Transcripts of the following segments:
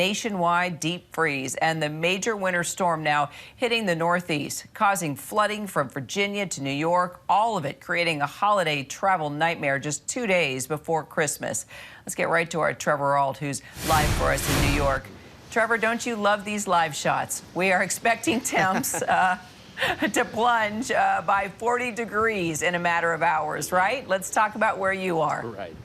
Nationwide deep freeze and the major winter storm now hitting the Northeast, causing flooding from Virginia to New York, all of it creating a holiday travel nightmare just 2 days before Christmas. Let's get right to our Trevor Ault, who's live for us in New York. Trevor, don't you love these live shots? We are expecting temps to plunge by 40 degrees in a matter of hours, right? Let's talk about where you are. Right.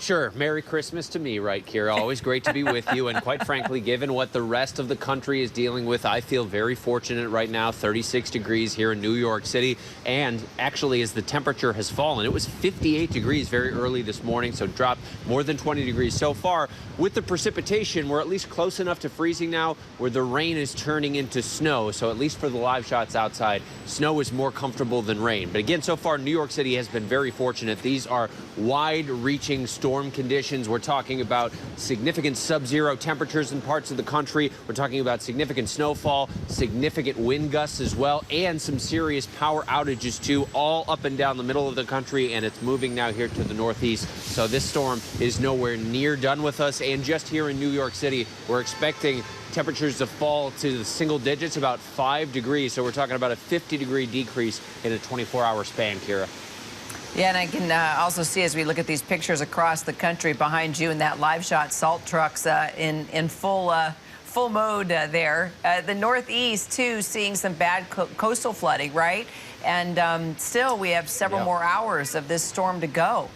Sure. Merry Christmas to me, right, Kira? Always great to be with you. And quite frankly, given what the rest of the country is dealing with, I feel very fortunate right now. 36 degrees here in New York City. And actually, as the temperature has fallen, it was 58 degrees very early this morning, so dropped more than 20 degrees so far. With the precipitation, we're at least close enough to freezing now where the rain is turning into snow. So at least for the live shots outside, snow is more comfortable than rain. But again, so far, New York City has been very fortunate. These are wide-reaching storm conditions. We're talking about significant sub-zero temperatures in parts of the country. We're talking about significant snowfall, significant wind gusts as well, and some serious power outages too, all up and down the middle of the country, and it's moving now here to the Northeast. So this storm is nowhere near done with us. And just here in New York City, we're expecting temperatures to fall to the single digits, about 5 degrees. So we're talking about a 50-degree decrease in a 24-hour span, Kira. Yeah, and I can also see as we look at these pictures across the country behind you in that live shot, salt trucks in full mode there. The Northeast, too, seeing some bad coastal flooding, right? And still, we have several more hours of this storm to go.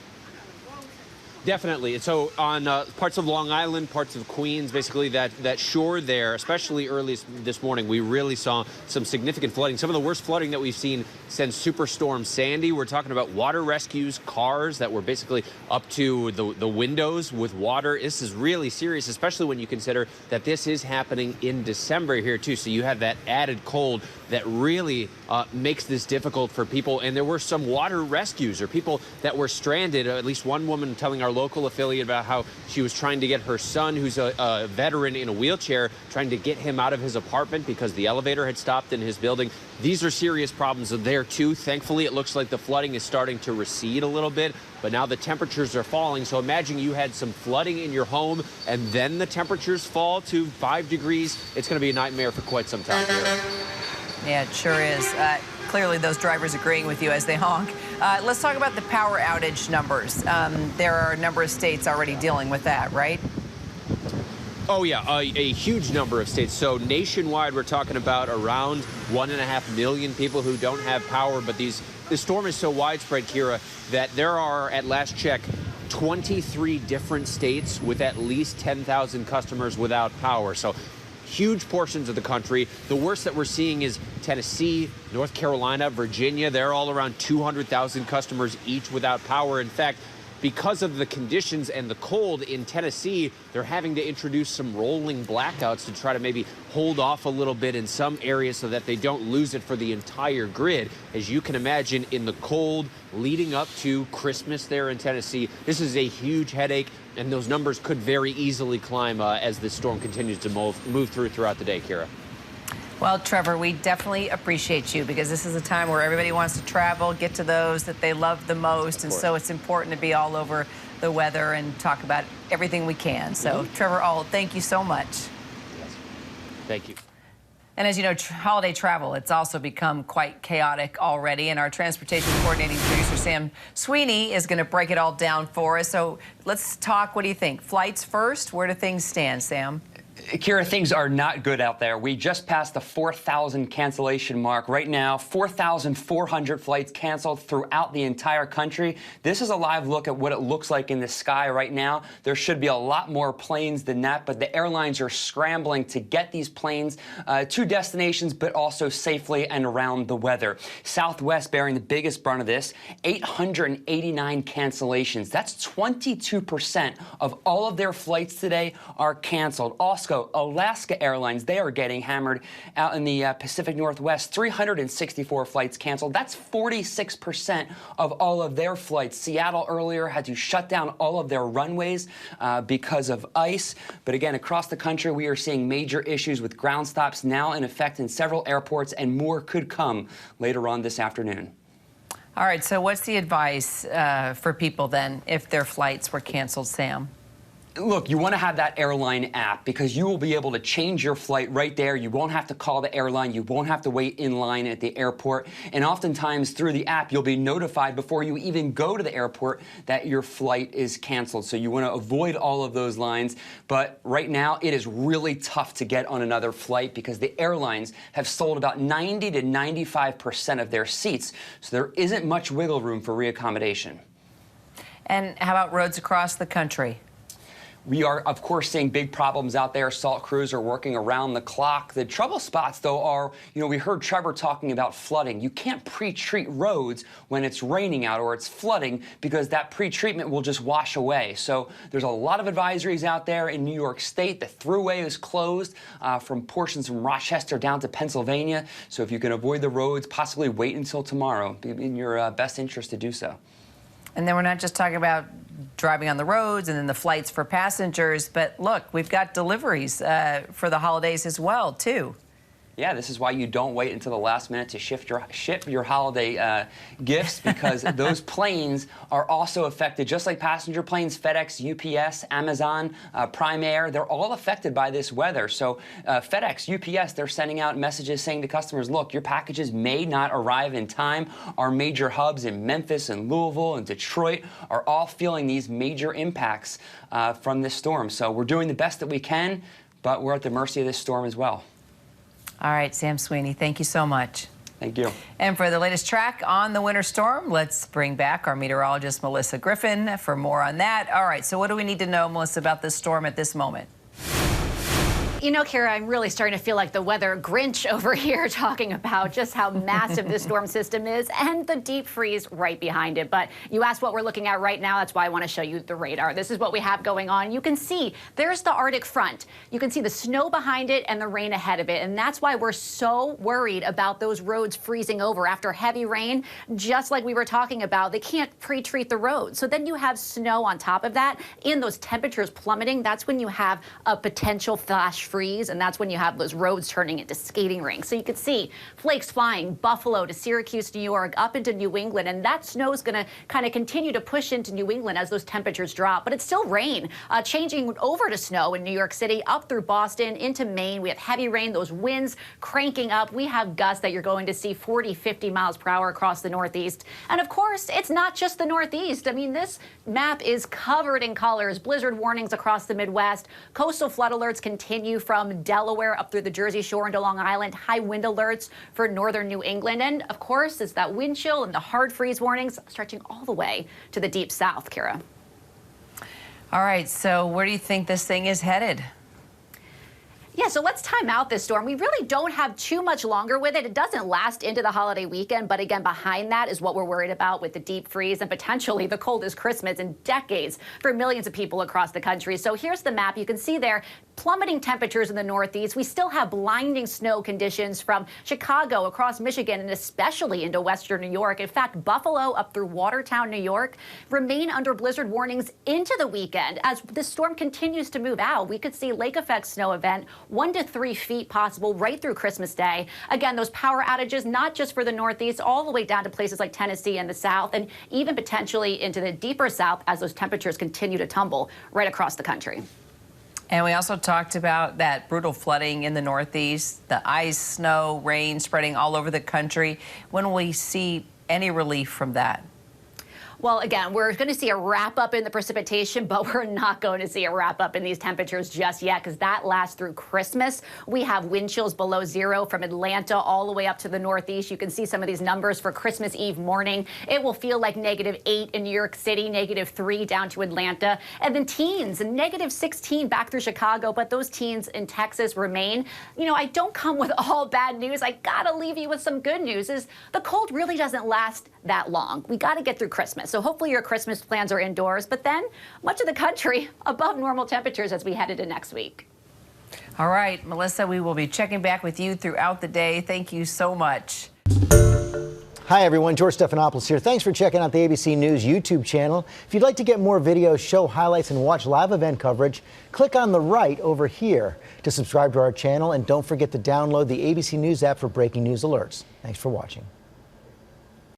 Definitely. And so on parts of Long Island, parts of Queens, basically that shore there, especially early this morning, we really saw some significant flooding. Some of the worst flooding that we've seen since Superstorm Sandy. We're talking about water rescues, cars that were basically up to the windows with water. This is really serious, especially when you consider that this is happening in December here, too. So you have that added cold that really makes this difficult for people. And there were some water rescues or people that were stranded, at least one woman telling our local affiliate about how she was trying to get her son, who's a veteran in a wheelchair, trying to get him out of his apartment because the elevator had stopped in his building. These are serious problems there, too. Thankfully, it looks like the flooding is starting to recede a little bit, but now the temperatures are falling. So imagine you had some flooding in your home and then the temperatures fall to 5 degrees. It's going to be a nightmare for quite some time here. Yeah, it sure is. Clearly, those drivers agreeing with you as they honk. Let's talk about the power outage numbers. There are a number of states already dealing with that, right? Oh, yeah, a huge number of states. So nationwide, we're talking about around 1.5 million people who don't have power. But this storm is so widespread, Kira, that there are, at last check, 23 different states with at least 10,000 customers without power. So huge portions of the country. The worst that we're seeing is Tennessee, North Carolina, Virginia. They're all around 200,000 customers each without power. In fact, because of the conditions and the cold in Tennessee, they're having to introduce some rolling blackouts to try to maybe hold off a little bit in some areas so that they don't lose it for the entire grid. As you can imagine, in the cold leading up to Christmas there in Tennessee, this is a huge headache, and those numbers could very easily climb as this storm continues to move throughout the day, Kira. Well, Trevor, we definitely appreciate you because this is a time where everybody wants to travel, get to those that they love the most, and so it's important to be all over the weather and talk about everything we can. So, Trevor Ault, thank you so much. Yes. Thank you. And as you know, holiday travel, it's also become quite chaotic already, and our transportation coordinating producer, Sam Sweeney, is going to break it all down for us. So let's talk. What do you think? Flights first? Where do things stand, Sam? Kira, things are not good out there. We just passed the 4,000 cancellation mark. Right now, 4,400 flights canceled throughout the entire country. This is a live look at what it looks like in the sky right now. There should be a lot more planes than that, but the airlines are scrambling to get these planes to destinations, but also safely and around the weather. Southwest bearing the biggest brunt of this, 889 cancellations. That's 22% of all of their flights today are canceled. Also, Alaska Airlines, they are getting hammered out in the Pacific Northwest. 364 flights canceled. That's 46% of all of their flights. Seattle earlier had to shut down all of their runways because of ice. But again, across the country, we are seeing major issues with ground stops now in effect in several airports, and more could come later on this afternoon. All right, so what's the advice for people then if their flights were canceled, Sam? Look, you want to have that airline app because you will be able to change your flight right there. You won't have to call the airline. You won't have to wait in line at the airport. And oftentimes through the app, you'll be notified before you even go to the airport that your flight is canceled. So you want to avoid all of those lines. But right now, it is really tough to get on another flight because the airlines have sold about 90 to 95% of their seats. So there isn't much wiggle room for reaccommodation. And how about roads across the country? We are, of course, seeing big problems out there. Salt crews are working around the clock. The trouble spots, though, are, we heard Trevor talking about flooding. You can't pre-treat roads when it's raining out or it's flooding because that pre-treatment will just wash away. So there's a lot of advisories out there in New York State. The thruway is closed from portions from Rochester down to Pennsylvania. So if you can avoid the roads, possibly wait until tomorrow. It'd be in your best interest to do so. And then we're not just talking about driving on the roads and then the flights for passengers, but look, we've got deliveries for the holidays as well, too. Yeah, this is why you don't wait until the last minute to ship your holiday gifts, because those planes are also affected, just like passenger planes. FedEx, UPS, Amazon, Prime Air, they're all affected by this weather. So FedEx, UPS, they're sending out messages saying to customers, look, your packages may not arrive in time. Our major hubs in Memphis and Louisville and Detroit are all feeling these major impacts from this storm. So we're doing the best that we can, but we're at the mercy of this storm as well. All right, Sam Sweeney, thank you so much. Thank you. And for the latest track on the winter storm, let's bring back our meteorologist, Melissa Griffin, for more on that. All right, so what do we need to know, Melissa, about this storm at this moment? You know, Kara, I'm really starting to feel like the weather Grinch over here talking about just how massive this storm system is and the deep freeze right behind it. But you asked what we're looking at right now. That's why I want to show you the radar. This is what we have going on. You can see there's the Arctic front. You can see the snow behind it and the rain ahead of it. And that's why we're so worried about those roads freezing over after heavy rain. Just like we were talking about, they can't pre-treat the roads. So then you have snow on top of that and those temperatures plummeting. That's when you have a potential flash freeze, and that's when you have those roads turning into skating rinks. So you can see flakes flying Buffalo to Syracuse, New York, up into New England, and that snow is going to kind of continue to push into New England as those temperatures drop. But it's still rain, changing over to snow in New York City, up through Boston, into Maine. We have heavy rain, those winds cranking up. We have gusts that you're going to see 40, 50 miles per hour across the Northeast. And of course, it's not just the Northeast. I mean, this map is covered in colors. Blizzard warnings across the Midwest. Coastal flood alerts continue from Delaware up through the Jersey Shore into Long Island. High wind alerts for northern New England. And of course, it's that wind chill and the hard freeze warnings stretching all the way to the deep south, Kara. All right, so where do you think this thing is headed? Yeah, so let's time out this storm. We really don't have too much longer with it. It doesn't last into the holiday weekend, but again, behind that is what we're worried about with the deep freeze and potentially the coldest Christmas in decades for millions of people across the country. So here's the map. You can see there plummeting temperatures in the Northeast. We still have blinding snow conditions from Chicago across Michigan and especially into western New York. In fact, Buffalo up through Watertown, New York, remain under blizzard warnings into the weekend. As this storm continues to move out, we could see lake effect snow event 1 to 3 feet possible right through Christmas Day. Again, those power outages, not just for the Northeast, all the way down to places like Tennessee and the South, and even potentially into the deeper South as those temperatures continue to tumble right across the country. And we also talked about that brutal flooding in the Northeast, the ice, snow, rain spreading all over the country. When will we see any relief from that? Well, again, we're going to see a wrap up in the precipitation, but we're not going to see a wrap up in these temperatures just yet because that lasts through Christmas. We have wind chills below zero from Atlanta all the way up to the Northeast. You can see some of these numbers for Christmas Eve morning. It will feel like -8 in New York City, -3 down to Atlanta, and then teens and -16 back through Chicago. But those teens in Texas remain. You know, I don't come with all bad news. I got to leave you with some good news. Is the cold really doesn't last that long. We got to get through Christmas. So hopefully your Christmas plans are indoors, but then much of the country above normal temperatures as we head into next week. All right, Melissa, we will be checking back with you throughout the day. Thank you so much. Hi, everyone. George Stephanopoulos here. Thanks for checking out the ABC News YouTube channel. If you'd like to get more videos, show highlights, and watch live event coverage, click on the right over here to subscribe to our channel. And don't forget to download the ABC News app for breaking news alerts. Thanks for watching.